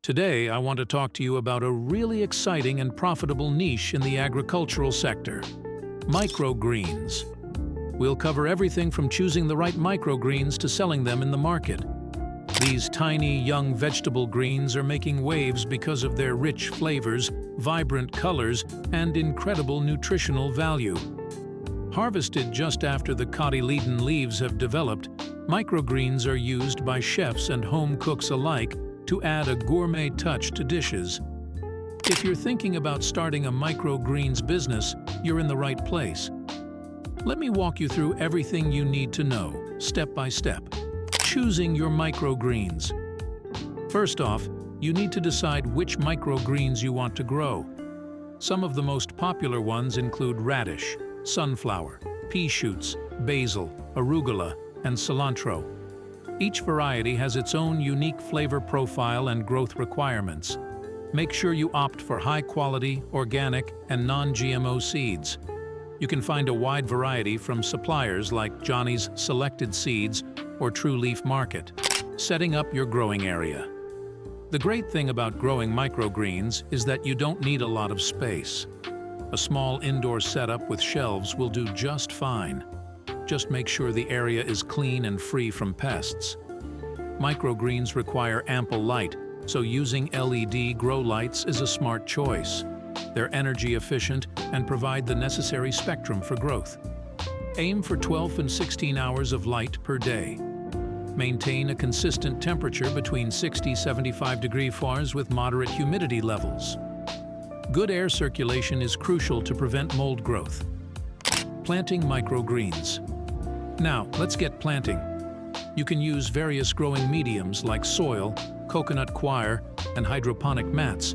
Today, I want to talk to you about a really exciting and profitable niche in the agricultural sector: microgreens. We'll cover everything from choosing the right microgreens to selling them in the market. These tiny, young vegetable greens are making waves because of their rich flavors, vibrant colors, and incredible nutritional value. Harvested just after the cotyledon leaves have developed, microgreens are used by chefs and home cooks alike to add a gourmet touch to dishes. If you're thinking about starting a microgreens business, you're in the right place. Let me walk you through everything you need to know, step by step. Choosing your microgreens. First off, you need to decide which microgreens you want to grow. Some of the most popular ones include radish, sunflower, pea shoots, basil, arugula, and cilantro. Each variety has its own unique flavor profile and growth requirements. Make sure you opt for high-quality, organic, and non-GMO seeds. You can find a wide variety from suppliers like Johnny's Selected Seeds or True Leaf Market. Setting up your growing area. The great thing about growing microgreens is that you don't need a lot of space. A small indoor setup with shelves will do just fine. Just make sure the area is clean and free from pests. Microgreens require ample light, so using LED grow lights is a smart choice. They're energy efficient and provide the necessary spectrum for growth. Aim for 12 and 16 hours of light per day. Maintain a consistent temperature between 60–75 degrees Fahrenheit with moderate humidity levels. Good air circulation is crucial to prevent mold growth. Planting microgreens. Now, let's get planting. You can use various growing mediums like soil, coconut coir, and hydroponic mats.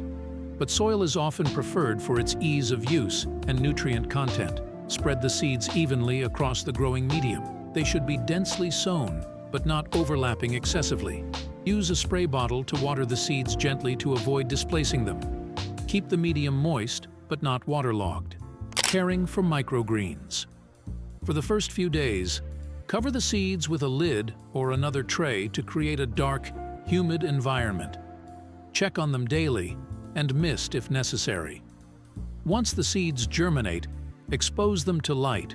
But soil is often preferred for its ease of use and nutrient content. Spread the seeds evenly across the growing medium. They should be densely sown, but not overlapping excessively. Use a spray bottle to water the seeds gently to avoid displacing them. Keep the medium moist, but not waterlogged. Caring for microgreens. For the first few days, cover the seeds with a lid or another tray to create a dark, humid environment. Check on them daily and mist if necessary. Once the seeds germinate, expose them to light.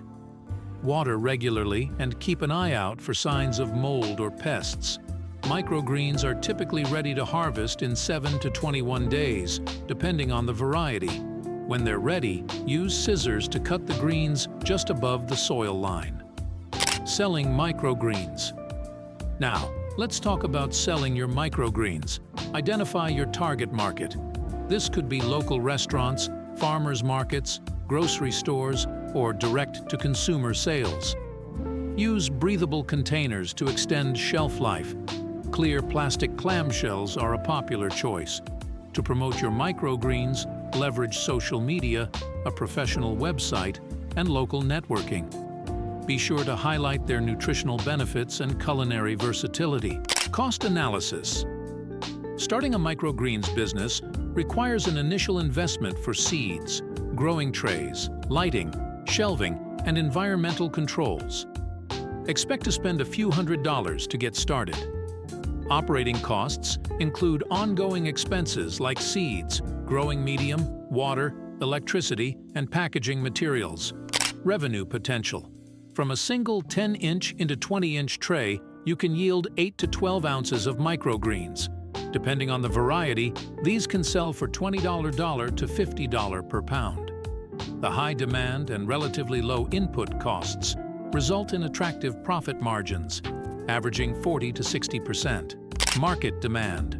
Water regularly and keep an eye out for signs of mold or pests. Microgreens are typically ready to harvest in 7 to 21 days, depending on the variety. When they're ready, use scissors to cut the greens just above the soil line. Selling microgreens. Now, let's talk about selling your microgreens. Identify your target market. This could be local restaurants, farmers markets, grocery stores, or direct-to-consumer sales. Use breathable containers to extend shelf life. Clear plastic clamshells are a popular choice. To promote your microgreens, leverage social media, a professional website, and local networking. Be sure to highlight their nutritional benefits and culinary versatility. Cost analysis. Starting a microgreens business requires an initial investment for seeds, growing trays, lighting, shelving, and environmental controls. Expect to spend a few $100s to get started. Operating costs include ongoing expenses like seeds, growing medium, water, electricity, and packaging materials. Revenue potential. From a single 10-inch into 20-inch tray, you can yield 8 to 12 ounces of microgreens. Depending on the variety, these can sell for $20 to $50 per pound. The high demand and relatively low input costs result in attractive profit margins, averaging 40 to 60%. Market demand.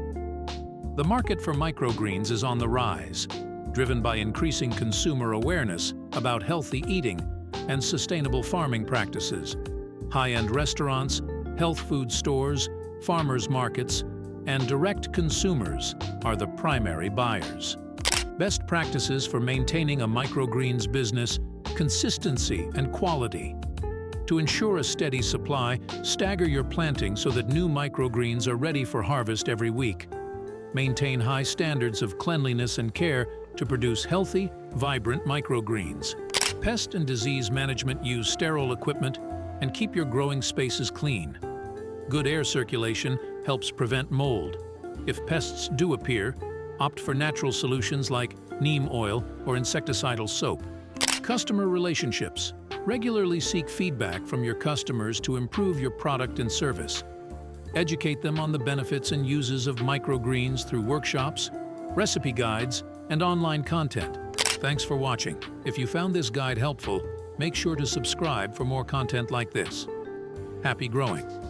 The market for microgreens is on the rise, driven by increasing consumer awareness about healthy eating and sustainable farming practices. High-end restaurants, health food stores, farmers markets, and direct consumers are the primary buyers. Best practices for maintaining a microgreens business: consistency and quality. To ensure a steady supply, stagger your planting so that new microgreens are ready for harvest every week. Maintain high standards of cleanliness and care to produce healthy, vibrant microgreens. Pest and disease management: use sterile equipment and keep your growing spaces clean. Good air circulation helps prevent mold. If pests do appear, opt for natural solutions like neem oil or insecticidal soap. Customer relationships. Regularly seek feedback from your customers to improve your product and service. Educate them on the benefits and uses of microgreens through workshops, recipe guides, and online content. Thanks for watching. If you found this guide helpful, make sure to subscribe for more content like this. Happy growing!